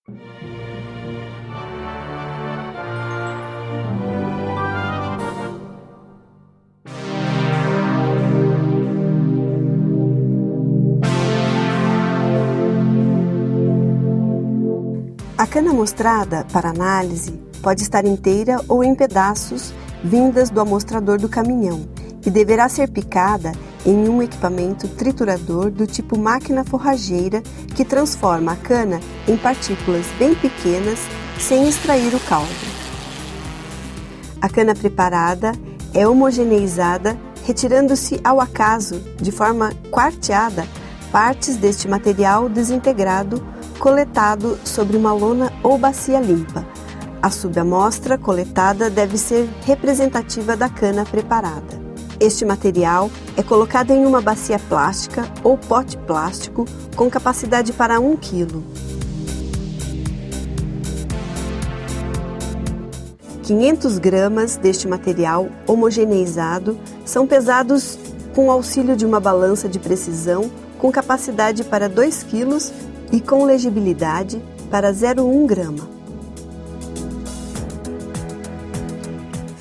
A cana amostrada para análise pode estar inteira ou em pedaços vindas do amostrador do caminhão e deverá ser picada em um equipamento triturador do tipo máquina forrageira que transforma a cana em partículas bem pequenas sem extrair o caldo. A cana preparada é homogeneizada, retirando-se ao acaso, de forma quarteada, partes deste material desintegrado coletado sobre uma lona ou bacia limpa. A subamostra coletada deve ser representativa da cana preparada. Este material é colocado em uma bacia plástica ou pote plástico com capacidade para 1 kg. 500 gramas deste material homogeneizado são pesados com o auxílio de uma balança de precisão com capacidade para 2 kg e com legibilidade para 0,1 grama.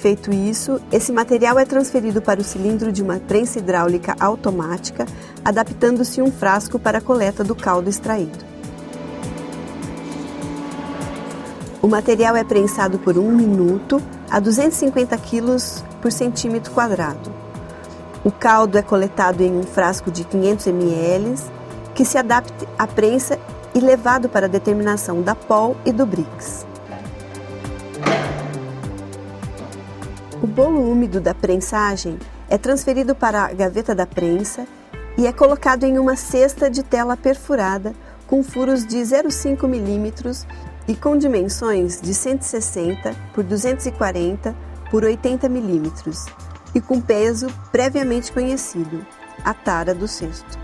Feito isso, esse material é transferido para o cilindro de uma prensa hidráulica automática, adaptando-se um frasco para a coleta do caldo extraído. O material é prensado por 1 minuto a 250 kg por centímetro quadrado. O caldo é coletado em um frasco de 500 ml, que se adapte à prensa e levado para a determinação da POL e do Brix. O bolo úmido da prensagem é transferido para a gaveta da prensa e é colocado em uma cesta de tela perfurada com furos de 0,5 mm e com dimensões de 160 por 240 por 80 mm e com peso previamente conhecido, a tara do cesto.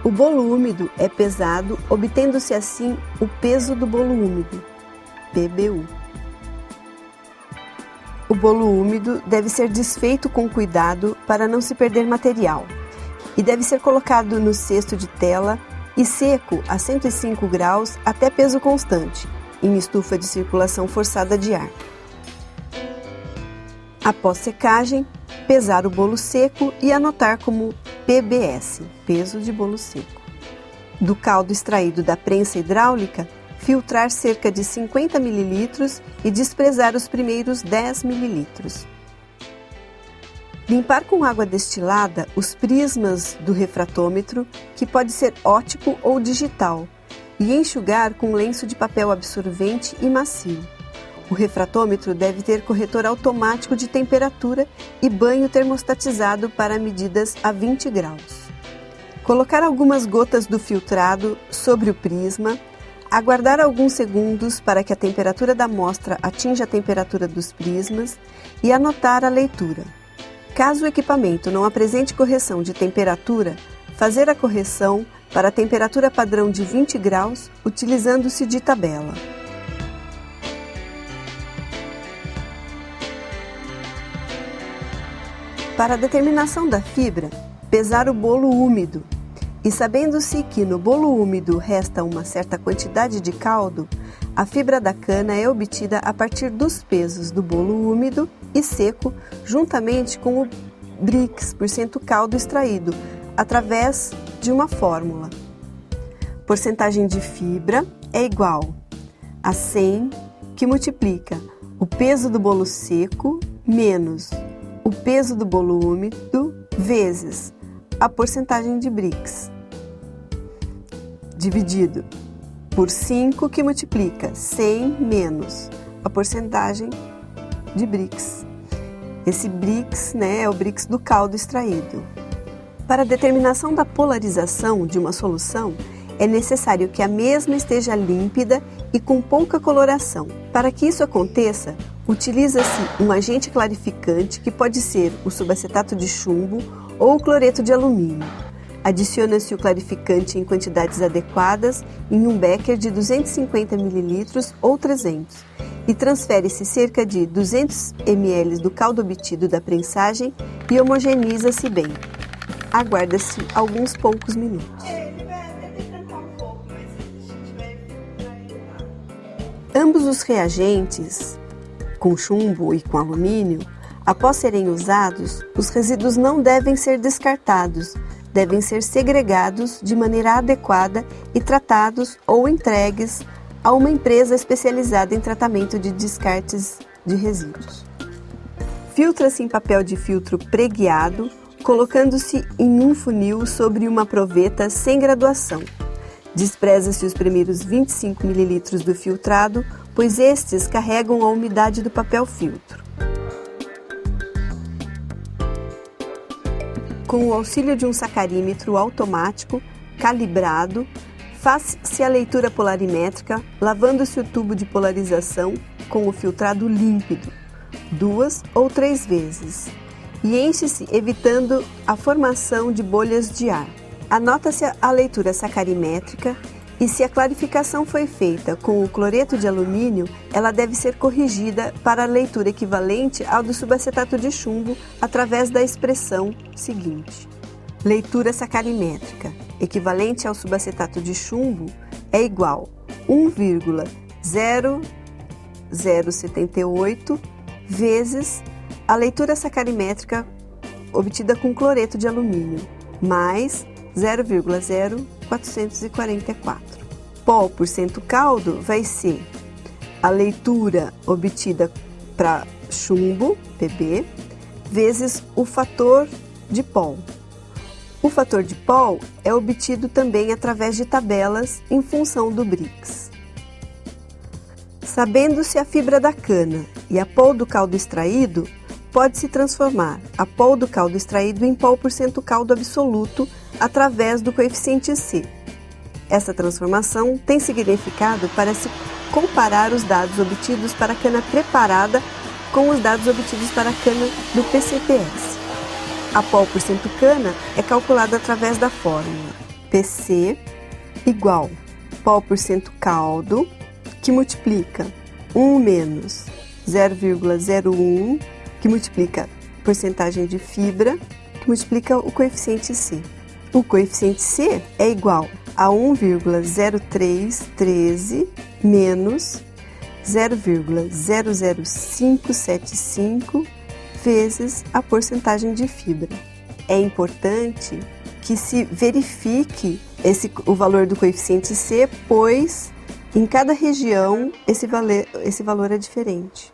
O bolo úmido é pesado, obtendo-se assim o peso do bolo úmido, PBU. O bolo úmido deve ser desfeito com cuidado para não se perder material e deve ser colocado no cesto de tela e seco a 105 graus até peso constante, em estufa de circulação forçada de ar. Após secagem, pesar o bolo seco e anotar como PBS, peso de bolo seco. Do caldo extraído da prensa hidráulica, filtrar cerca de 50 ml e desprezar os primeiros 10 ml. Limpar com água destilada os prismas do refratômetro, que pode ser óptico ou digital, e enxugar com lenço de papel absorvente e macio. O refratômetro deve ter corretor automático de temperatura e banho termostatizado para medidas a 20 graus. Colocar algumas gotas do filtrado sobre o prisma, aguardar alguns segundos para que a temperatura da amostra atinja a temperatura dos prismas e anotar a leitura. Caso o equipamento não apresente correção de temperatura, fazer a correção para a temperatura padrão de 20 graus, utilizando-se de tabela. Para a determinação da fibra, pesar o bolo úmido. E sabendo-se que no bolo úmido resta uma certa quantidade de caldo, a fibra da cana é obtida a partir dos pesos do bolo úmido e seco, juntamente com o Brix por cento caldo extraído, através de uma fórmula. Porcentagem de fibra é igual a 100, que multiplica o peso do bolo seco menos o peso do bolo úmido vezes a porcentagem de Brix, dividido por 5, que multiplica 100 menos a porcentagem de Brix. Esse Brix, é o Brix do caldo extraído. Para a determinação da polarização de uma solução, é necessário que a mesma esteja límpida e com pouca coloração. Para que isso aconteça, utiliza-se um agente clarificante que pode ser o subacetato de chumbo ou o cloreto de alumínio. Adiciona-se o clarificante em quantidades adequadas em um becker de 250 ml ou 300 e transfere-se cerca de 200 ml do caldo obtido da prensagem e homogeneiza-se bem. Aguarda-se alguns poucos minutos. Ambos os reagentes, com chumbo e com alumínio, após serem usados, os resíduos não devem ser descartados, devem ser segregados de maneira adequada e tratados ou entregues a uma empresa especializada em tratamento de descartes de resíduos. Filtra-se em papel de filtro preguiado, colocando-se em um funil sobre uma proveta sem graduação. Despreza-se os primeiros 25 ml do filtrado, pois estes carregam a umidade do papel filtro. Com o auxílio de um sacarímetro automático, calibrado, faz-se a leitura polarimétrica, lavando-se o tubo de polarização com o filtrado límpido, 2 ou 3 vezes, e enche-se evitando a formação de bolhas de ar. Anota-se a leitura sacarimétrica e, se a clarificação foi feita com o cloreto de alumínio, ela deve ser corrigida para a leitura equivalente ao do subacetato de chumbo através da expressão seguinte. Leitura sacarimétrica equivalente ao subacetato de chumbo é igual a 1,0078 vezes a leitura sacarimétrica obtida com cloreto de alumínio, mais 0,0444. Pol por cento caldo vai ser a leitura obtida para chumbo, Pb, vezes o fator de Pol. O fator de Pol é obtido também através de tabelas em função do Brix. Sabendo-se a fibra da cana e a Pol do caldo extraído, pode-se transformar a Pol do caldo extraído em Pol por cento caldo absoluto através do coeficiente C. Essa transformação tem significado para se comparar os dados obtidos para a cana preparada com os dados obtidos para a cana do PCPS. A Pol por cento cana é calculada através da fórmula PC igual Pol por cento caldo, que multiplica 1 menos 0,01, que multiplica porcentagem de fibra, que multiplica o coeficiente C. O coeficiente C é igual a 1,0313 menos 0,00575 vezes a porcentagem de fibra. É importante que se verifique o valor do coeficiente C, pois em cada região esse valor é diferente.